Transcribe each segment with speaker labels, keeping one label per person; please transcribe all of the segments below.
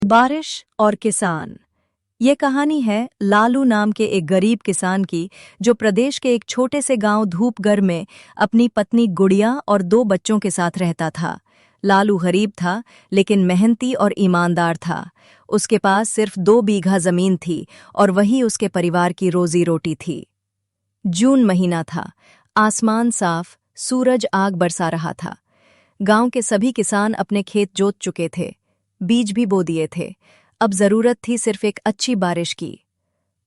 Speaker 1: बारिश और किसान। ये कहानी है लालू नाम के एक गरीब किसान की, जो प्रदेश के एक छोटे से गांव धूपगढ़ में अपनी पत्नी गुड़िया और 2 बच्चों के साथ रहता था। लालू गरीब था, लेकिन मेहनती और ईमानदार था। उसके पास सिर्फ 2 बीघा जमीन थी और वही उसके परिवार की रोजी रोटी थी। जून महीना था, आसमान साफ, सूरज आग बरसा रहा था। गांव के सभी किसान अपने खेत जोत चुके थे, बीज भी बो दिए थे। अब जरूरत थी सिर्फ एक अच्छी बारिश की।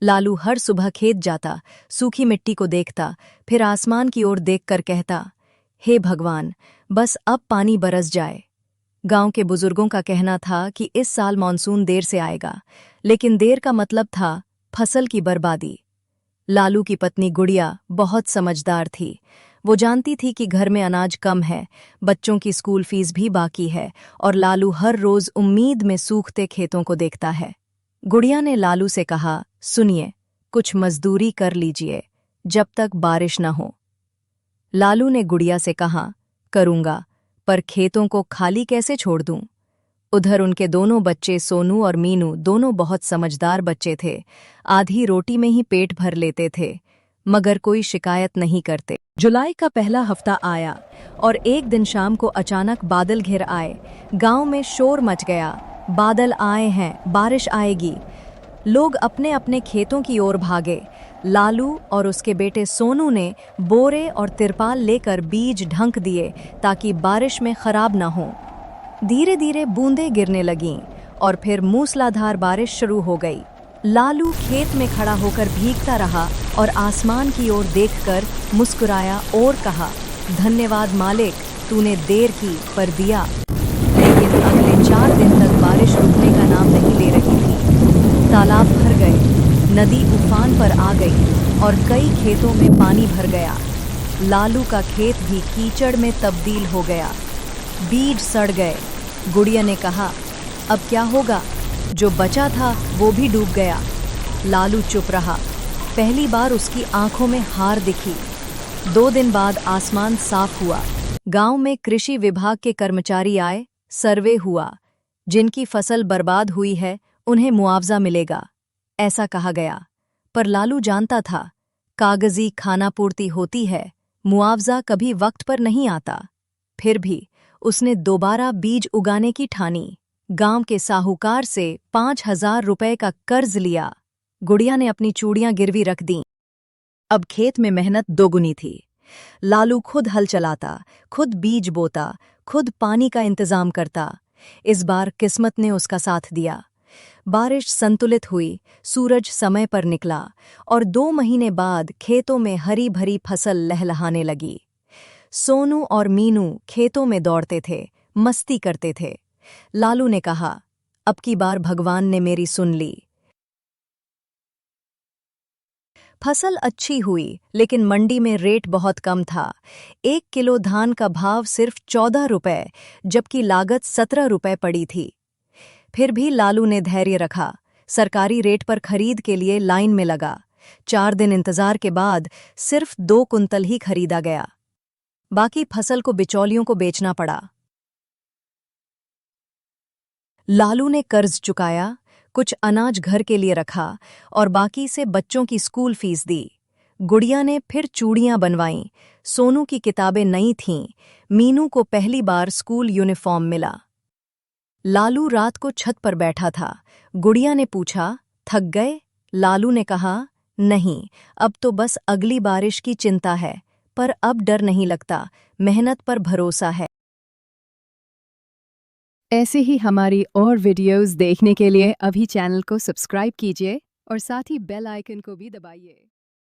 Speaker 1: लालू हर सुबह खेत जाता, सूखी मिट्टी को देखता, फिर आसमान की ओर देखकर कहता, हे भगवान, बस अब पानी बरस जाए। गांव के बुजुर्गों का कहना था कि इस साल मानसून देर से आएगा, लेकिन देर का मतलब था फसल की बर्बादी। लालू की पत्नी गुड़िया बहुत समझदार थी। वो जानती थी कि घर में अनाज कम है, बच्चों की स्कूल फीस भी बाकी है और लालू हर रोज उम्मीद में सूखते खेतों को देखता है। गुड़िया ने लालू से कहा, सुनिए, कुछ मजदूरी कर लीजिए जब तक बारिश न हो। लालू ने गुड़िया से कहा, करूंगा, पर खेतों को खाली कैसे छोड़ दूं? उधर उनके दोनों बच्चे सोनू और मीनू दोनों बहुत समझदार बच्चे थे। आधी रोटी में ही पेट भर लेते थे, मगर कोई शिकायत नहीं करते। जुलाई का पहला हफ्ता आया और एक दिन शाम को अचानक बादल घिर आए। गांव में शोर मच गया, बादल आए हैं, बारिश आएगी। लोग अपने अपने खेतों की ओर भागे। लालू और उसके बेटे सोनू ने बोरे और तिरपाल लेकर बीज ढंक दिए ताकि बारिश में खराब न हो। धीरे धीरे बूंदें गिरने लगीं और फिर मूसलाधार बारिश शुरू हो गई। लालू खेत में खड़ा होकर भीगता रहा और आसमान की ओर देखकर मुस्कुराया और कहा, धन्यवाद मालिक, तूने देर की पर दिया। लेकिन अगले 4 दिन तक बारिश रुकने का नाम नहीं ले रही थी। तालाब भर गए, नदी उफान पर आ गई और कई खेतों में पानी भर गया। लालू का खेत भी कीचड़ में तब्दील हो गया। बीज सड़ गए। गुड़िया ने कहा, अब क्या होगा? जो बचा था वो भी डूब गया। लालू चुप रहा। पहली बार उसकी आंखों में हार दिखी। 2 दिन बाद आसमान साफ हुआ। गांव में कृषि विभाग के कर्मचारी आए, सर्वे हुआ। जिनकी फसल बर्बाद हुई है उन्हें मुआवजा मिलेगा, ऐसा कहा गया। पर लालू जानता था, कागजी खानापूर्ति होती है, मुआवजा कभी वक्त पर नहीं आता। फिर भी उसने दोबारा बीज उगाने की ठानी। गांव के साहूकार से 5,000 रुपए का कर्ज लिया। गुड़िया ने अपनी चूड़ियां गिरवी रख दीं। अब खेत में मेहनत दोगुनी थी। लालू खुद हल चलाता, खुद बीज बोता, खुद पानी का इंतजाम करता। इस बार किस्मत ने उसका साथ दिया। बारिश संतुलित हुई, सूरज समय पर निकला और 2 महीने बाद खेतों में हरी भरी फसल लहलहाने लगी। सोनू और मीनू खेतों में दौड़ते थे, मस्ती करते थे। लालू ने कहा, अब की बार भगवान ने मेरी सुन ली। फसल अच्छी हुई, लेकिन मंडी में रेट बहुत कम था। 1 किलो धान का भाव सिर्फ 14 रुपए, जबकि लागत 17 रुपए पड़ी थी। फिर भी लालू ने धैर्य रखा। सरकारी रेट पर खरीद के लिए लाइन में लगा। 4 दिन इंतजार के बाद सिर्फ 2 कुंतल ही खरीदा गया। बाकी फसल को बिचौलियों को बेचना पड़ा। लालू ने कर्ज चुकाया, कुछ अनाज घर के लिए रखा और बाकी से बच्चों की स्कूल फीस दी। गुड़िया ने फिर चूड़ियां बनवाईं। सोनू की किताबें नई थीं। मीनू को पहली बार स्कूल यूनिफॉर्म मिला। लालू रात को छत पर बैठा था। गुड़िया ने पूछा, थक गए? लालू ने कहा, नहीं, अब तो बस अगली बारिश की चिंता है, पर अब डर नहीं लगता, मेहनत पर भरोसा है।
Speaker 2: ऐसे ही हमारी और वीडियोस देखने के लिए अभी चैनल को सब्सक्राइब कीजिए और साथ ही बेल आइकन को भी दबाइए।